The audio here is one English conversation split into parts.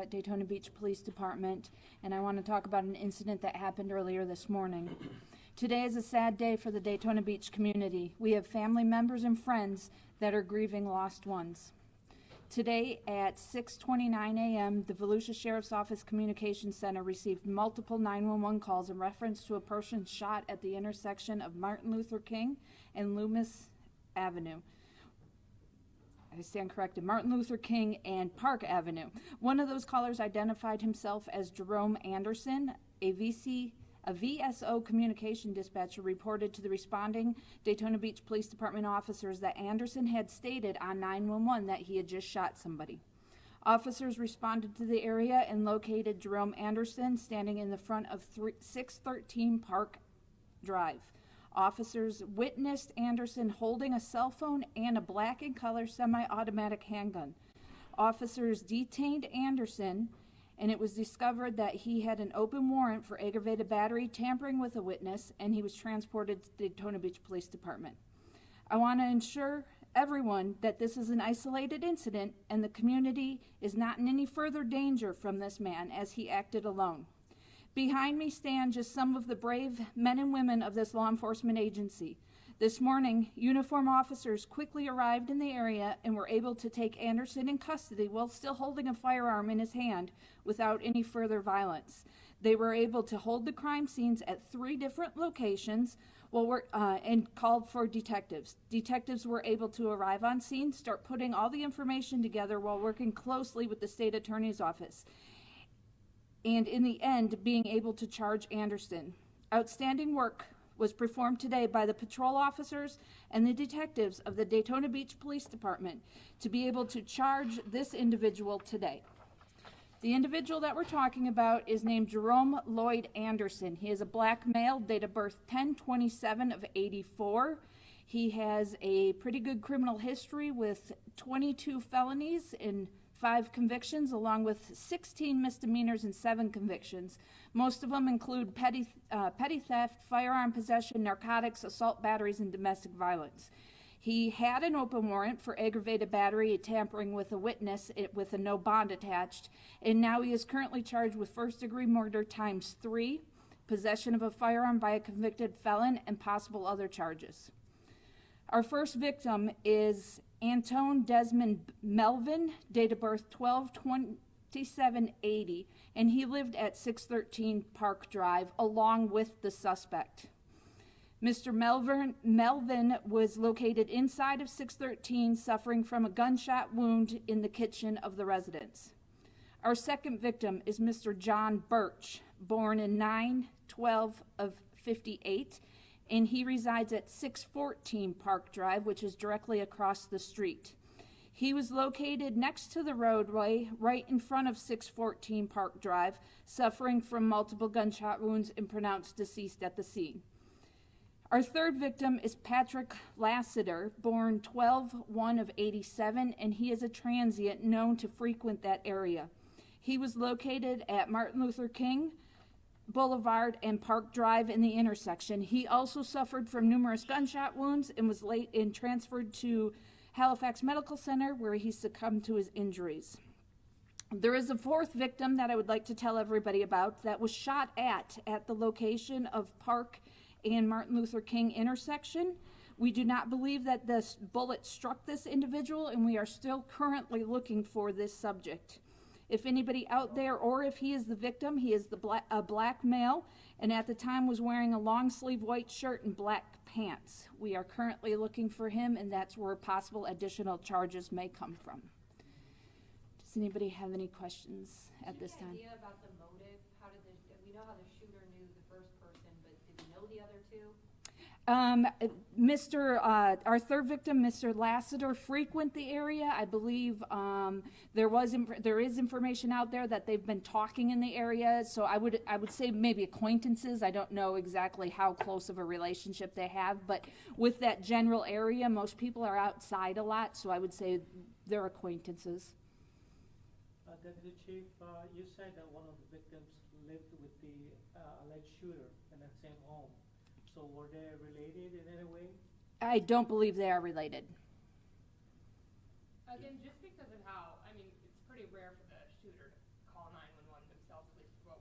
Daytona Beach Police Department, and I want to talk about an incident that happened earlier this morning. Today is a sad day for the Daytona Beach community. We have family members and friends that are grieving lost ones. Today at 6:29 a.m., the Volusia Sheriff's Office Communications Center received multiple 911 calls in reference to a person shot at the intersection of Martin Luther King and Loomis Avenue. I stand corrected, Martin Luther King and Park Avenue. One of those callers identified himself as Jerome Anderson, a VSO communication dispatcher reported to the responding Daytona Beach Police Department officers that Anderson had stated on 911 that he had just shot somebody. Officers responded to the area and located Jerome Anderson standing in the front of 613 Park Drive. Officers witnessed Anderson holding a cell phone and a black and color semi-automatic handgun. Officers detained Anderson, and it was discovered that he had an open warrant for aggravated battery, tampering with a witness, and he was transported to the Daytona Beach Police Department. I want to ensure everyone that this is an isolated incident and the community is not in any further danger from this man as he acted alone. Behind me stand just some of the brave men and women of this law enforcement agency. This morning, uniformed officers quickly arrived in the area and were able to take Anderson in custody while still holding a firearm in his hand without any further violence. They were able to hold the crime scenes at 3 different locations and called for detectives. Detectives were able to arrive on scene, start putting all the information together while working closely with the state attorney's office, and in the end, being able to charge Anderson. Outstanding work was performed today by the patrol officers and the detectives of the Daytona Beach Police Department to be able to charge this individual today. The individual that we're talking about is named Jerome Lloyd Anderson. He is a black male, date of birth 10/27 of 84. He has a pretty good criminal history with 22 felonies and 5 convictions, along with 16 misdemeanors and 7 convictions. Most of them include petty theft, firearm possession, narcotics, assault batteries, and domestic violence. He had an open warrant for aggravated battery, tampering with a witness with a no bond attached, and now he is currently charged with first-degree murder ×3, possession of a firearm by a convicted felon, and possible other charges. Our first victim is Antone Desmond Melvin, date of birth 12/27/80, and he lived at 613 Park Drive along with the suspect. Mr. Melvin was located inside of 613, suffering from a gunshot wound in the kitchen of the residence. Our second victim is Mr. John Birch, born in 9/12 of 58, and he resides at 614 Park Drive, which is directly across the street. He was located next to the roadway, right in front of 614 Park Drive, suffering from multiple gunshot wounds and pronounced deceased at the scene. Our third victim is Patrick Lassiter, born 12/1 of 87, and he is a transient known to frequent that area. He was located at Martin Luther King Boulevard and Park Drive in the intersection. He also suffered from numerous gunshot wounds and was transferred to Halifax Medical Center, where he succumbed to his injuries. There is a fourth victim that I would like to tell everybody about that was shot at the location of Park and Martin Luther King intersection. We do not believe that this bullet struck this individual, and we are still currently looking for this subject. If anybody out there, or if he is the victim, he is a black male, and at the time was wearing a long sleeve white shirt and black pants. We are currently looking for him, and that's where possible additional charges may come from. Does anybody have any questions at this time? Do you have any idea about the motive? We know how the shooter knew the first person, but did we know the other two? Our third victim, Mr. Lassiter, frequent the area. I believe there is information out there that they've been talking in the area. So I would say maybe acquaintances. I don't know exactly how close of a relationship they have, but with that general area, most people are outside a lot. So I would say they're acquaintances. Deputy Chief, you said that one of the victims lived with the alleged shooter in that same home. So were they related in any way? I don't believe they are related. Again, just because of how, I mean, it's pretty rare for the shooter to call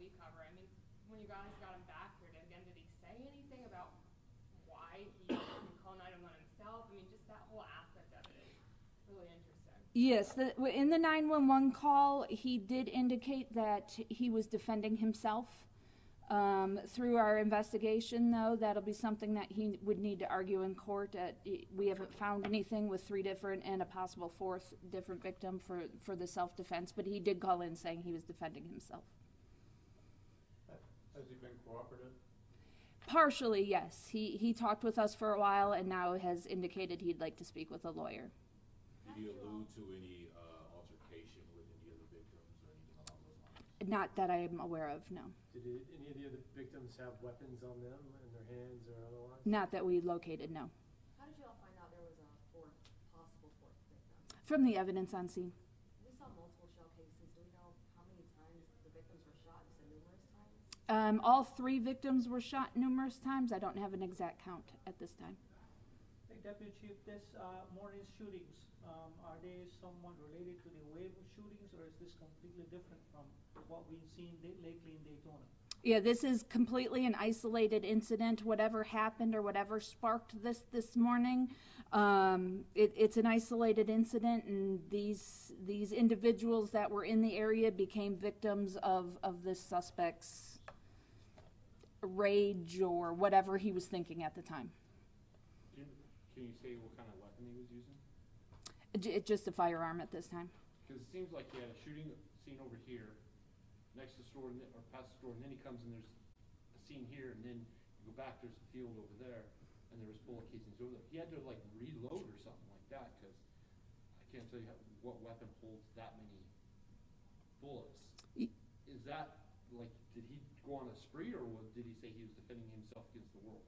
we cover. I mean, when you guys got him back here, again, did he say anything about why he didn't call 911 himself? I mean, just that whole aspect of it is really interesting. Yes, in the 911 call, he did indicate that he was defending himself. Through our investigation, though, that'll be something that he would need to argue in court. We haven't found anything with 3 different and a possible 4th different victim for the self-defense, but he did call in saying he was defending himself. Has he been cooperative? Partially, yes. He talked with us for a while and now has indicated he'd like to speak with a lawyer. Did he allude to any altercation with any of the victims or anything along those lines? Not that I am aware of, no. Did any of the other victims have weapons on them in their hands or otherwise? Not that we located, no. How did you all find out there was a possible fourth victim? From the evidence on scene. We saw multiple shell casings. Do we know how many times the victims were shot? You said numerous times? All 3 victims were shot numerous times. I don't have an exact count at this time. Hey, Deputy Chief, this morning's shootings, are they somewhat related to the wave of shootings, or is this completely different from what we've seen lately in Daytona? Yeah, this is completely an isolated incident. Whatever happened or whatever sparked this morning, it's an isolated incident, and these individuals that were in the area became victims of this suspect's rage or whatever he was thinking at the time. Can you say what kind of weapon he was using? Just a firearm at this time. Because it seems like he had a shooting scene over here, next to the store, or past the store, and then he comes and there's a scene here, and then you go back, there's a field over there, and there was bullet casings over there. He had to like reload or something like that, because I can't tell you what weapon holds that many bullets. Is that, like, did he go on a spree, or did he say he was defending himself against the world?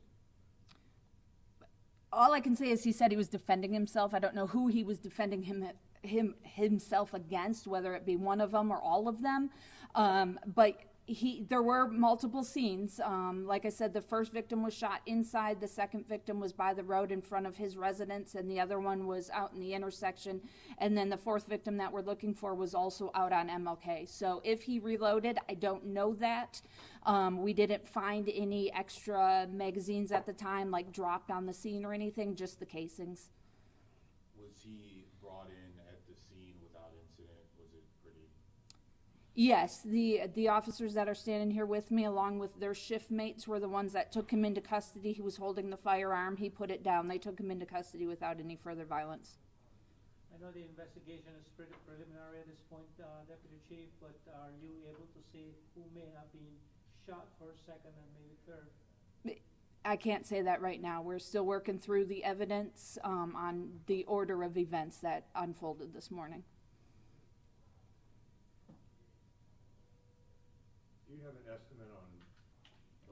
All I can say is he said he was defending himself. I don't know who he was defending himself against, whether it be one of them or all of them. But there were multiple scenes. Like I said, the first victim was shot inside. The second victim was by the road in front of his residence, and the other one was out in the intersection. And then the 4th victim that we're looking for was also out on MLK. So if he reloaded, I don't know that. We didn't find any extra magazines at the time, like dropped on the scene or anything, just the casings. Was he brought in at the scene without incident? Was it pretty? Yes, the officers that are standing here with me, along with their shift mates, were the ones that took him into custody. He was holding the firearm. He put it down. They took him into custody without any further violence. I know the investigation is pretty preliminary at this point, Deputy Chief, but are you able to say who may have been shot first, second, and maybe third? I can't say that right now. We're still working through the evidence on the order of events that unfolded this morning. Do you have an estimate on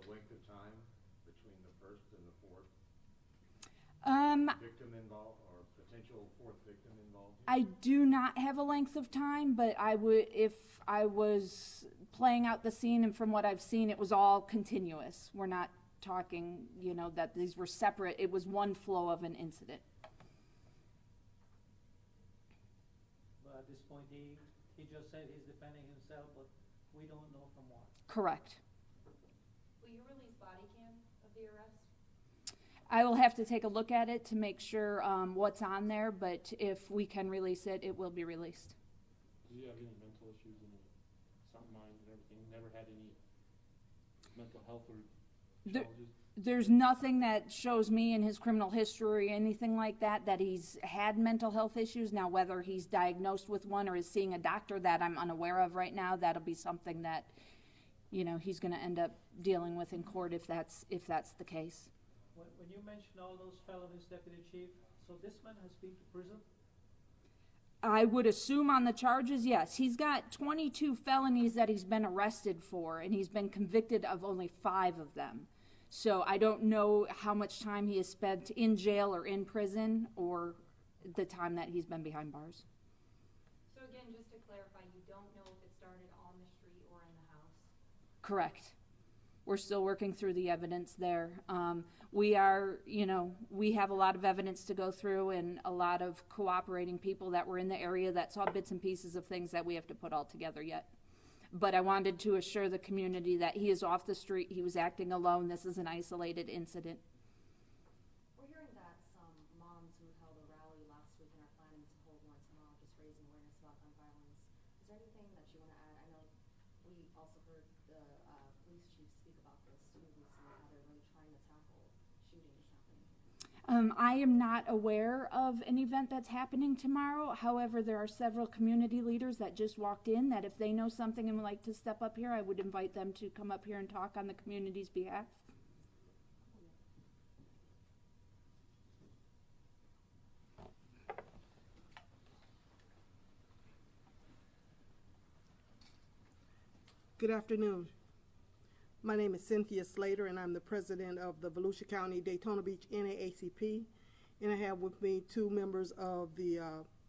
the length of time between the first and the 4th victim involved, or potential 4th victim involved here? I do not have a length of time, but I would, if I was playing out the scene, and from what I've seen, it was all continuous. We're not talking, that these were separate. It was one flow of an incident. But at this point, he just said he's defending himself, but we don't know from what. Correct. Will you release body cam of the arrest? I will have to take a look at it to make sure what's on there, but if we can release it, it will be released. Does he have any mental issues and some mind and everything? Never had any mental health or challenges? There's nothing that shows me in his criminal history or anything like that he's had mental health issues. Now, whether he's diagnosed with one or is seeing a doctor, that I'm unaware of right now. That'll be something that, he's going to end up dealing with in court if that's the case. When you mentioned all those felonies, Deputy Chief, so this man has been to prison? I would assume on the charges, yes. He's got 22 felonies that he's been arrested for, and he's been convicted of only 5 of them. So I don't know how much time he has spent in jail or in prison, or the time that he's been behind bars. So again, just to clarify, you don't know if it started on the street or in the house? Correct. We're still working through the evidence there. We have a lot of evidence to go through, and a lot of cooperating people that were in the area that saw bits and pieces of things that we have to put all together yet. But I wanted to assure the community that he is off the street, he was acting alone, this is an isolated incident. We're hearing that some moms who held a rally last week and are planning to hold one tomorrow, just raising awareness about gun violence. Is there anything that you want to add? I know we also heard the police chief speak about this too recently, how they're really trying to tackle shootings happening. I am not aware of an event that's happening tomorrow. However, there are several community leaders that just walked in that if they know something and would like to step up here, I would invite them to come up here and talk on the community's behalf. Good afternoon. My name is Cynthia Slater, and I'm the president of the Volusia County Daytona Beach NAACP. And I have with me two members of the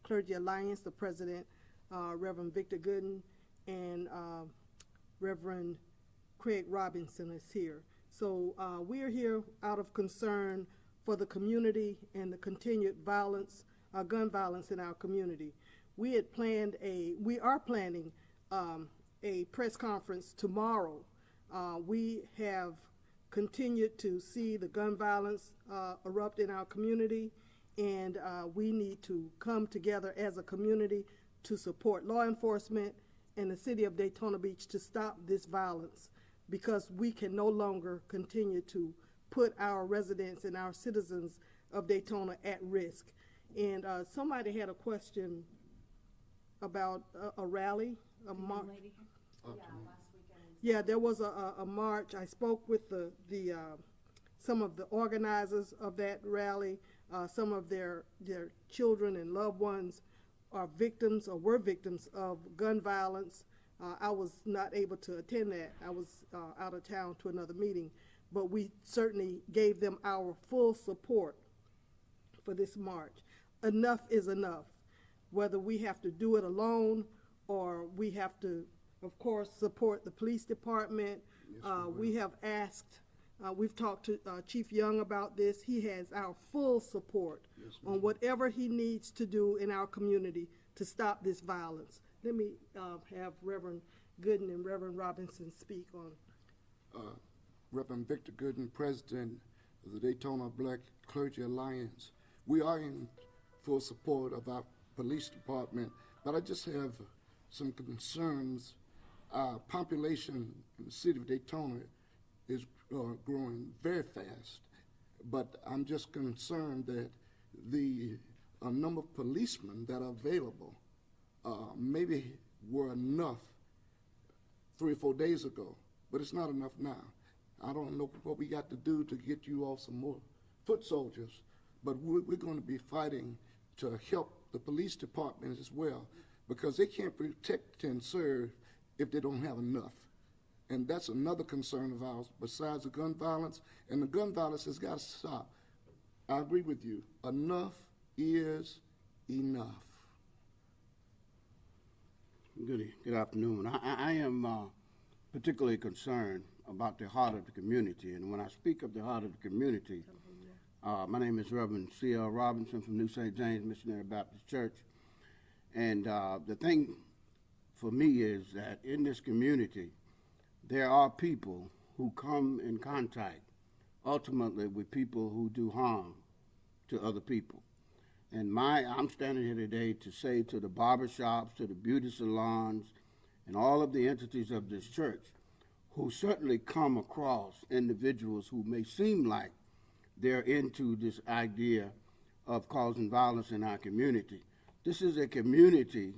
Clergy Alliance, the president, Reverend Victor Gooden, and Reverend Craig Robinson is here. So we are here out of concern for the community and the continued violence, gun violence in our community. We are planning a press conference tomorrow. We have continued to see the gun violence erupt in our community, and we need to come together as a community to support law enforcement and the city of Daytona Beach to stop this violence, because we can no longer continue to put our residents and our citizens of Daytona at risk. And somebody had a question about a rally, a march. Yeah, last weekend. Yeah, there was a march. I spoke with some of the organizers of that rally. Some of their children and loved ones are victims or were victims of gun violence. I was not able to attend that. I was out of town to another meeting, but we certainly gave them our full support for this march. Enough is enough. Whether we have to do it alone or we have to, of course, support the police department. We have asked, we've talked to Chief Young about this. He has our full support on whatever he needs to do in our community to stop this violence. Let me have Reverend Gooden and Reverend Robinson speak on. Reverend Victor Gooden, president of the Daytona Black Clergy Alliance. We are in full support of our police department, but I just have some concerns. Population in the city of Daytona is growing very fast, but I'm just concerned that the number of policemen that are available maybe were enough 3 or 4 days ago, but it's not enough now. I don't know what we got to do to get you all some more foot soldiers, but we're going to be fighting to help the police department as well, because they can't protect and serve if they don't have enough. And that's another concern of ours besides the gun violence, and the gun violence has got to stop. I agree with you. Enough is enough. Good afternoon. I am particularly concerned about the heart of the community, and when I speak of the heart of the community, my name is Reverend C.L. Robinson from New St. James Missionary Baptist Church, and the thing for me is that in this community, there are people who come in contact ultimately with people who do harm to other people. And I'm standing here today to say to the barbershops, to the beauty salons, and all of the entities of this church who certainly come across individuals who may seem like they're into this idea of causing violence in our community. This is a community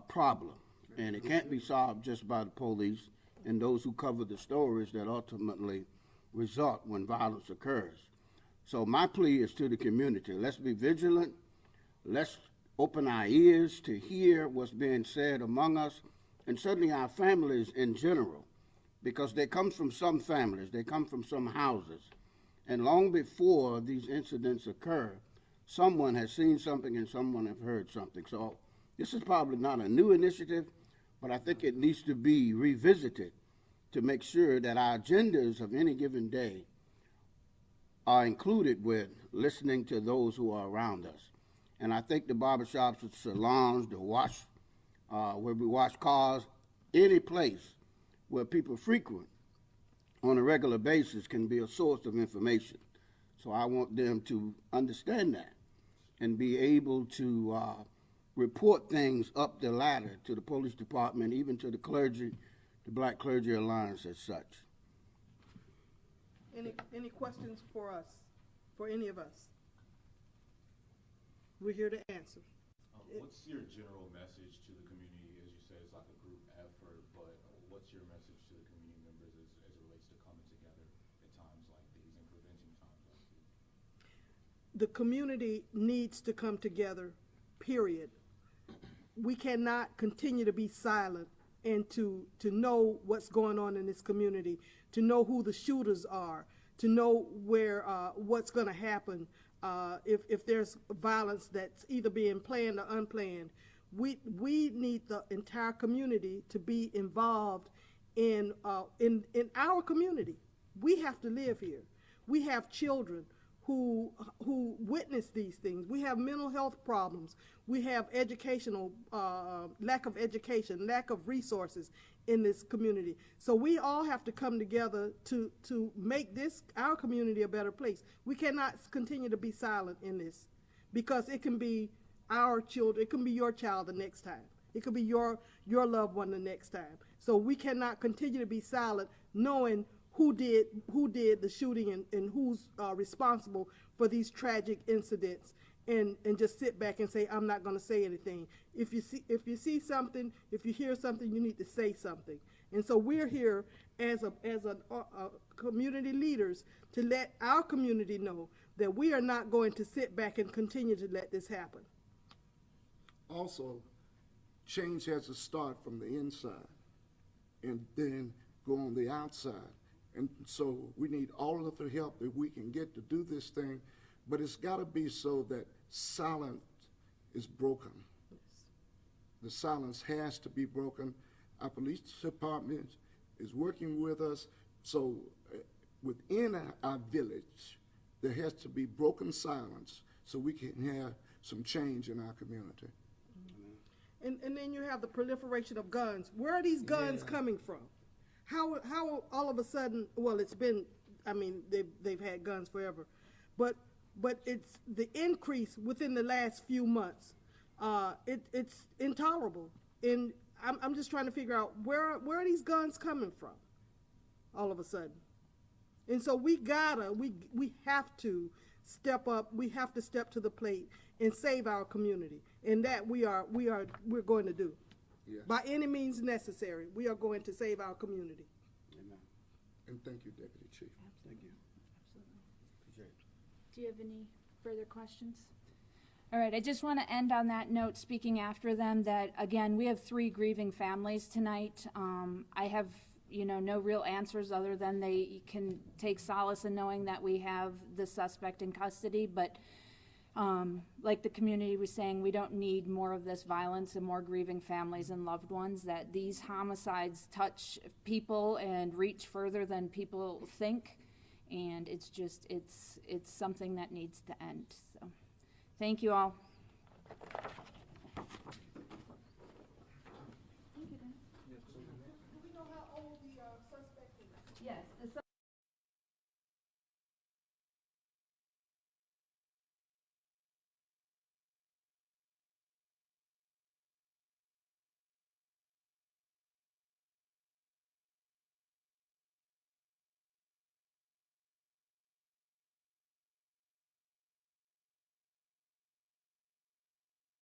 problem, and it can't be solved just by the police and those who cover the stories that ultimately result when violence occurs. So my plea is to the community. Let's be vigilant. Let's open our ears to hear what's being said among us, and certainly our families in general, because they come from some families, they come from some houses. And long before these incidents occur, someone has seen something and someone has heard something. So this is probably not a new initiative, but I think it needs to be revisited to make sure that our agendas of any given day are included with listening to those who are around us. And I think the barbershops, the salons, the where we wash cars, any place where people frequent on a regular basis can be a source of information. So I want them to understand that and be able to report things up the ladder to the police department, even to the clergy, the Black Clergy Alliance as such. Any questions for us, for any of us? We're here to answer. What's your general message to the community? As you said, it's like a group effort, but what's your message to the community members as it relates to coming together at times like these and preventing times like these? The community needs to come together, period. We cannot continue to be silent and to know what's going on in this community, to know who the shooters are, to know where what's going to happen if there's violence that's either being planned or unplanned. We need the entire community to be involved in our community. We have to live here. We have children who witness these things. We have mental health problems. We have educational lack of education, lack of resources in this community. So we all have to come together to make this, our community, a better place. We cannot continue to be silent in this, because it can be our children, it can be your child the next time. It could be your loved one the next time. So we cannot continue to be silent, knowing who did the shooting and who's responsible for these tragic incidents, and just sit back and say, I'm not going to say anything. If you see something, if you hear something, you need to say something. And so we're here as a community leaders to let our community know that we are not going to sit back and continue to let this happen. Also, change has to start from the inside and then go on the outside. And so we need all of the help that we can get to do this thing, but it's got to be so that silence is broken. Yes. The silence has to be broken. Our police department is working with us, so within our village, there has to be broken silence so we can have some change in our community. And then you have the proliferation of guns. Where are these guns coming from? How all of a sudden, well, it's been, I mean, they've had guns forever, but it's the increase within the last few months. It's intolerable, and I'm just trying to figure out where are these guns coming from all of a sudden. And so we have to step up. We have to step to the plate and save our community, and that we're going to do. Yes. By any means necessary, we are going to save our community. Amen. And thank you, Deputy Chief. Thank you. Absolutely. Do you have any further questions? All right, I just want to end on that note, speaking after them, that again, we have 3 grieving families tonight. I have, no real answers other than they can take solace in knowing that we have the suspect in custody, but like the community was saying, we don't need more of this violence and more grieving families and loved ones, that these homicides touch people and reach further than people think, and it's something that needs to end. So thank you all. Do we know how old the suspect is? Yes,